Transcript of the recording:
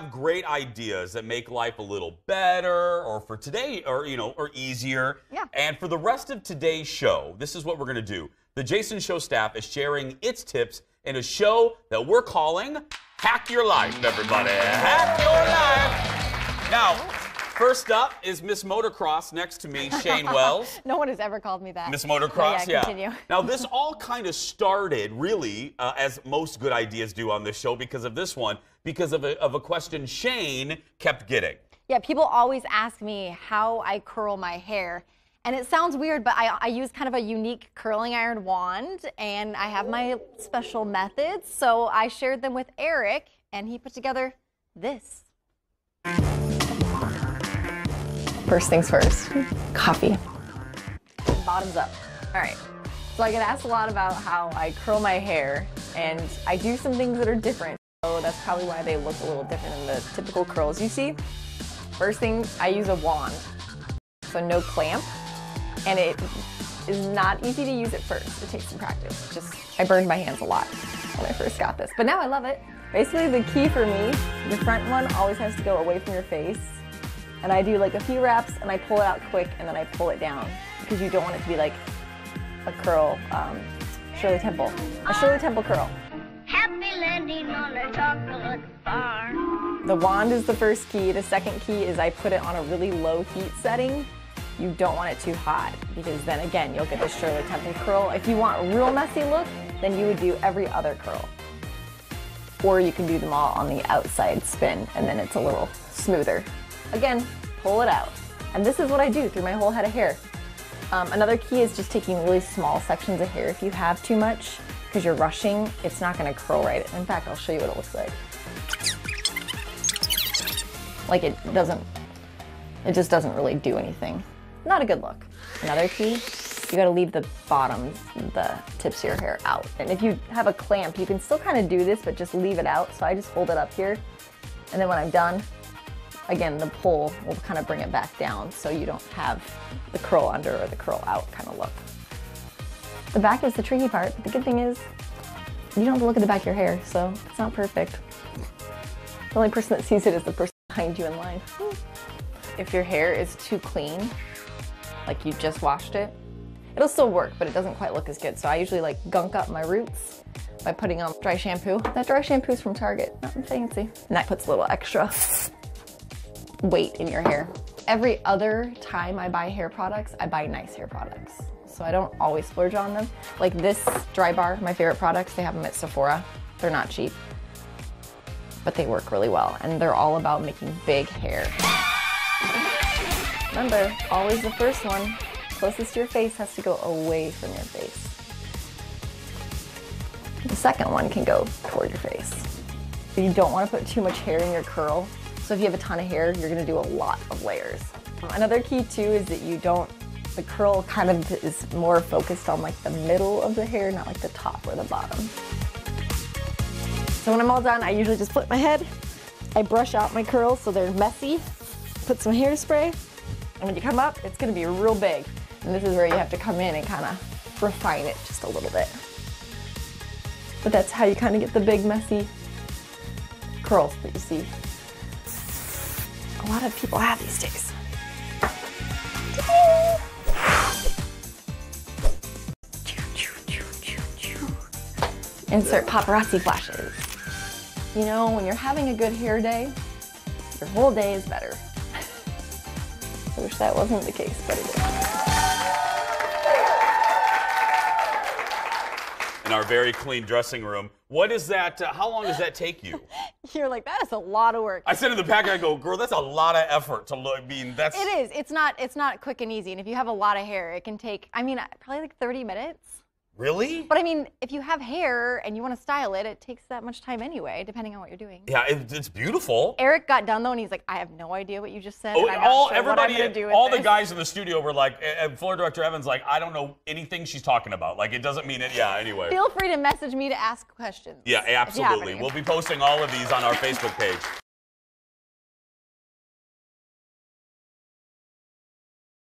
have great ideas that make life a little better, or for today, or or easier. Yeah. And for the rest of today's show, this is what we're going to do. The Jason Show staff is sharing its tips in a show that we're calling Hack Your Life, everybody. Hack Your Life. Now, first up is Miss Motocross next to me, Shayne Wells. No one has ever called me that. Miss Motocross, yeah. Continue. Now, this all kind of started, really, as most good ideas do on this show, because of this one, because of a question Shayne kept getting. Yeah, people always ask me how I curl my hair. And it sounds weird, but I use kind of a unique curling iron wand, and I have my special methods. So I shared them with Eric, and he put together this. First things first, coffee. Bottoms up. All right. So I get asked a lot about how I curl my hair, and I do some things that are different. So that's probably why they look a little different than the typical curls you see. First thing, I use a wand, so no clamp. And it is not easy to use at first. It takes some practice. I burned my hands a lot when I first got this, but now I love it. Basically, the key for me, the front one always has to go away from your face. And I do like a few wraps, and I pull it out quick, and then I pull it down, because you don't want it to be like a curl, Shirley Temple. A Shirley Temple curl. Happy landing on a chocolate bar. The wand is the first key. The second key is I put it on a really low heat setting. You don't want it too hot, because then again, you'll get the Shirley Temple curl. If you want a real messy look, then you would do every other curl. Or you can do them all on the outside spin, and then it's a little smoother. Again, pull it out. And this is what I do through my whole head of hair. Another key is just taking really small sections of hair. If you have too much, because you're rushing, it's not gonna curl right. In fact, I'll show you what it looks like. Like it just doesn't really do anything. Not a good look. Another key, you gotta leave the bottoms, the tips of your hair out. And if you have a clamp, you can still kind of do this, but just leave it out. So I just hold it up here. And then when I'm done, again, the pull will kind of bring it back down, so you don't have the curl under or the curl out kind of look. The back is the tricky part. The good thing is, you don't have to look at the back of your hair, so it's not perfect. The only person that sees it is the person behind you in line. If your hair is too clean, like you just washed it, it'll still work, but it doesn't quite look as good. So I usually like gunk up my roots by putting on dry shampoo. That dry shampoo is from Target, nothing fancy. And that puts a little extra weight in your hair. Every other time I buy hair products, I buy nice hair products. So I don't always splurge on them. Like this dry bar, my favorite products, they have them at Sephora. They're not cheap, but they work really well. And they're all about making big hair. Remember, always the first one, closest to your face, has to go away from your face. The second one can go toward your face. But you don't want to put too much hair in your curl. So if you have a ton of hair, you're going to do a lot of layers. Another key too is that the curl kind of is more focused on like the middle of the hair, not like the top or the bottom. So when I'm all done, I usually just flip my head. I brush out my curls so they're messy. Put some hairspray. And when you come up, it's going to be real big. And this is where you have to come in and kind of refine it just a little bit. But that's how you kind of get the big, messy curls that you see a lot of people have these days. Insert paparazzi flashes. You know, when you're having a good hair day, your whole day is better. I wish that wasn't the case, but it is. In our very clean dressing room. What is that? How long does that take you? You're like, that is a lot of work. I said in the back, I go, girl, that's a lot of effort to look. I mean, that's. It is. It's not quick and easy. And if you have a lot of hair, it can take, I mean, probably like 30 minutes. Really? But I mean, if you have hair and you want to style it, it takes that much time anyway, depending on what you're doing. Yeah, it's beautiful. Eric got done though, and he's like, I have no idea what you just said. Oh, and I'm not sure everybody, what I'm gonna do with all this. the guys in the studio were like, and floor director Evan's like, I don't know anything she's talking about. Like, it doesn't mean it. Yeah, anyway. Feel free to message me to ask questions. Yeah, absolutely. any. We'll be posting all of these on our Facebook page.